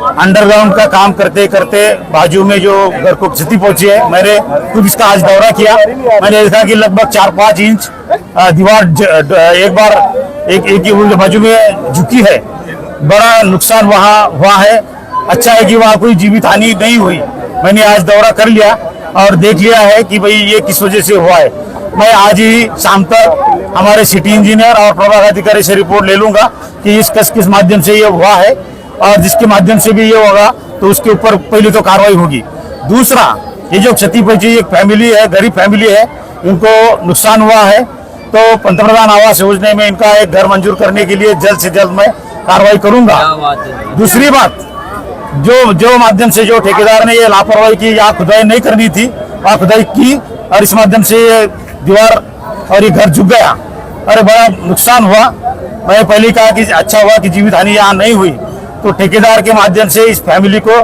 Underground का काम करते करते बाजू में जो घर को क्षति पहुंची है, मैंने खुद इसका आज दौरा किया। मैंने देखा कि लगभग 4-5 इंच दीवार एक बार एक बाजू में झुकी है। बड़ा नुकसान वहाँ हुआ है। अच्छा है कि वहाँ कोई जीवित हानि नहीं हुई। मैंने आज दौरा कर लिया और देख लिया है कि भाई ये किस वजह से हुआ है। मैं आज ही शाम तक हमारे सिटी इंजीनियर और प्रभाग अधिकारी से रिपोर्ट ले लूंगा कि किस माध्यम से ये हुआ है, और जिसके माध्यम से भी ये होगा तो उसके ऊपर पहले तो कार्रवाई होगी। दूसरा, ये जो क्षति पहुंची एक फैमिली है, गरीब फैमिली है, इनको नुकसान हुआ है, तो पंतप्रधान आवास योजना में इनका एक घर मंजूर करने के लिए जल्द से जल्द मैं कार्रवाई करूंगा। दूसरी बात, जो माध्यम से जो ठेकेदार ने ये लापरवाही की, यहाँ खुदाई नहीं करनी थी, वहाँ खुदाई की और इस माध्यम से ये दीवार और ये घर झुक गया, अरे बड़ा नुकसान हुआ। मैंने पहले कहा कि अच्छा हुआ कि जीवित हानि यहाँ नहीं हुई, तो ठेकेदार के माध्यम से इस फैमिली को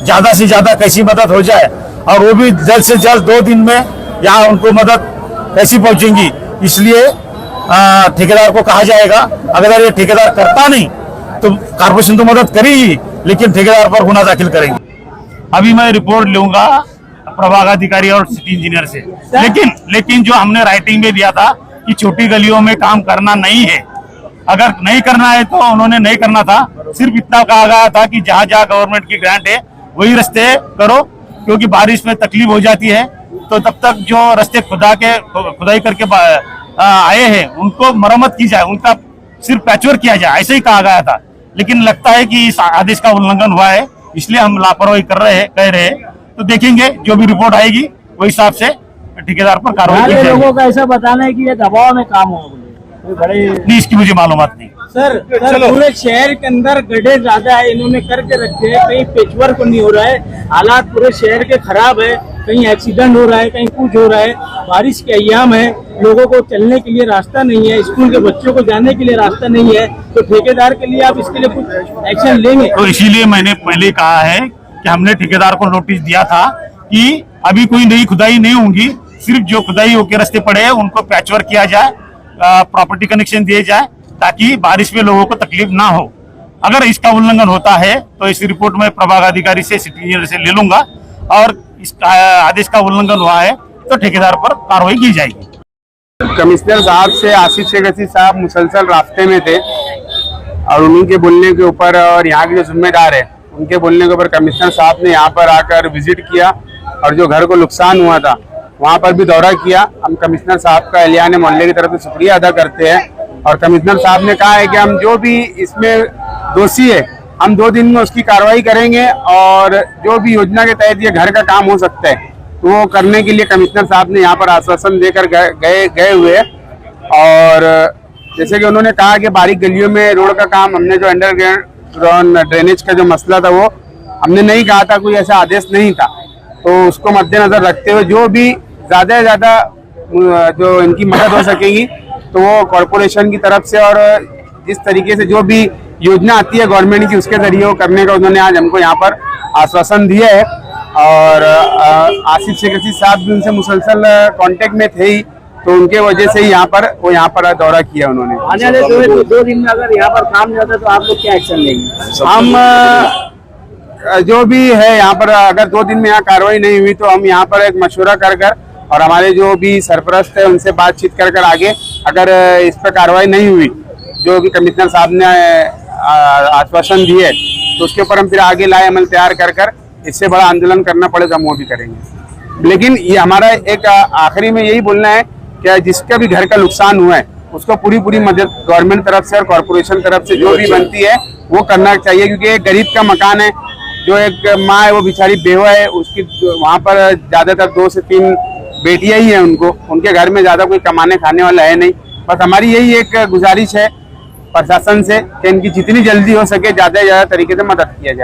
ज्यादा से ज्यादा कैसी मदद हो जाए, और वो भी जल्द से जल्द 2 दिन में यहाँ उनको मदद कैसी पहुंचेंगी, इसलिए ठेकेदार को कहा जाएगा। अगर ये ठेकेदार करता नहीं तो कॉर्पोरेशन तो मदद करेगी, लेकिन ठेकेदार पर गुना दाखिल करेंगे। अभी मैं रिपोर्ट लूंगा प्रभाग अधिकारी और सिटी इंजीनियर से, लेकिन जो हमने राइटिंग में दिया था कि छोटी गलियों में काम करना नहीं है, अगर नहीं करना है तो उन्होंने नहीं करना था। सिर्फ इतना कहा गया था कि जहाँ जहाँ गवर्नमेंट की ग्रांट है वही रास्ते करो, क्योंकि बारिश में तकलीफ हो जाती है, तो तब तक जो रास्ते खुदाई करके आए हैं उनको मरम्मत की जाए, उनका सिर्फ पैचवर्क किया जाए, ऐसे ही कहा गया था। लेकिन लगता है कि इस आदेश का उल्लंघन हुआ है, इसलिए हम लापरवाही कह रहे हैं। तो देखेंगे, जो भी रिपोर्ट आएगी वही हिसाब से ठेकेदार पर कार्रवाई की जाएगी। लोगों का ऐसा बताना है कि ये दबाव में काम हो बड़े नहीं, इसकी मुझे मालूमात नहीं। सर पूरे शहर के अंदर गड्ढे ज्यादा है, इन्होंने करके रखे हैं, कहीं पेचवर्क नहीं हो रहा है, हालात पूरे शहर के खराब है, कहीं एक्सीडेंट हो रहा है, कहीं कुछ हो रहा है, बारिश के अय्याम है, लोगों को चलने के लिए रास्ता नहीं है, स्कूल के बच्चों को जाने के लिए रास्ता नहीं है, तो ठेकेदार के लिए आप इसके लिए कुछ एक्शन लेंगे? तो इसीलिए मैंने पहले कहा है कि हमने ठेकेदार को नोटिस दिया था कि अभी कोई नई खुदाई नहीं होगी, सिर्फ जो खुदाई होकर रास्ते पड़े हैं उनको पैचवर्क किया जाए, प्रॉपर्टी कनेक्शन दिए जाए, ताकि बारिश में लोगों को तकलीफ ना हो। अगर इसका उल्लंघन होता है तो इस रिपोर्ट में प्रभाग अधिकारी से, सिटी इंजीनियर से ले लूंगा, और इस आदेश का उल्लंघन हुआ है तो ठेकेदार पर कार्रवाई की जाएगी। कमिश्नर साहब से आसिफ शेख रशीद साहब मुसलसल रास्ते में थे, और उन्हीं के बोलने के ऊपर, और यहाँ के जो जिम्मेदार है उनके बोलने के ऊपर कमिश्नर साहब ने यहाँ पर आकर विजिट किया, और जो घर को नुकसान हुआ था वहाँ पर भी दौरा किया। हम कमिश्नर साहब का एलियान मोहल्ले की तरफ से शुक्रिया अदा करते हैं, और कमिश्नर साहब ने कहा है कि हम जो भी इसमें दोषी है हम 2 दिन में उसकी कार्रवाई करेंगे, और जो भी योजना के तहत ये घर का काम हो सकता है तो वो करने के लिए कमिश्नर साहब ने यहाँ पर आश्वासन देकर गए हुए। और जैसे कि उन्होंने कहा कि बारीक गलियों में रोड का काम, हमने जो अंडरग्राउंड ड्रेनेज का जो मसला था वो हमने नहीं कहा था, कोई ऐसा आदेश नहीं था, तो उसको मद्देनजर रखते हुए जो भी ज़्यादा से ज़्यादा जो इनकी मदद हो सकेगी तो वो कॉरपोरेशन की तरफ से, और जिस तरीके से जो भी योजना आती है गवर्नमेंट की उसके जरिए वो करने का उन्होंने आज हमको यहाँ पर आश्वासन दिया है। और आसिफ शेख रशीद साहब भी उनसे मुसलसल कांटेक्ट में थे ही, तो उनके वजह से ही यहाँ पर दौरा किया उन्होंने। आने वाले 2 दिन में अगर यहाँ पर काम नहीं होता तो आप लोग क्या एक्शन लेंगे? हम जो भी है यहाँ पर, अगर 2 दिन में यहाँ कार्रवाई नहीं हुई तो हम यहाँ पर एक मशवरा कर और हमारे जो भी सरपरस्त है उनसे बातचीत कर आगे, अगर इस पर कार्रवाई नहीं हुई जो भी कमिश्नर साहब ने आश्वासन दिए, तो उसके ऊपर हम फिर आगे लाए अमल तैयार कर इससे बड़ा आंदोलन करना पड़े तो हम वो भी करेंगे। लेकिन ये हमारा एक आखिरी में यही बोलना है कि जिसका भी घर का नुकसान हुआ है उसको पूरी मदद गवर्नमेंट तरफ से और कॉरपोरेशन तरफ से जो भी बनती है वो करना चाहिए, क्योंकि एक गरीब का मकान है, जो एक माँ है वो बेचारी बेवा है, उसकी वहाँ पर ज़्यादातर 2 से 3 बेटियां ही हैं, उनके घर में ज़्यादा कोई कमाने खाने वाला है नहीं। बस हमारी यही एक गुजारिश है प्रशासन से कि इनकी जितनी जल्दी हो सके ज़्यादा से ज़्यादा तरीके से मदद किया जाए।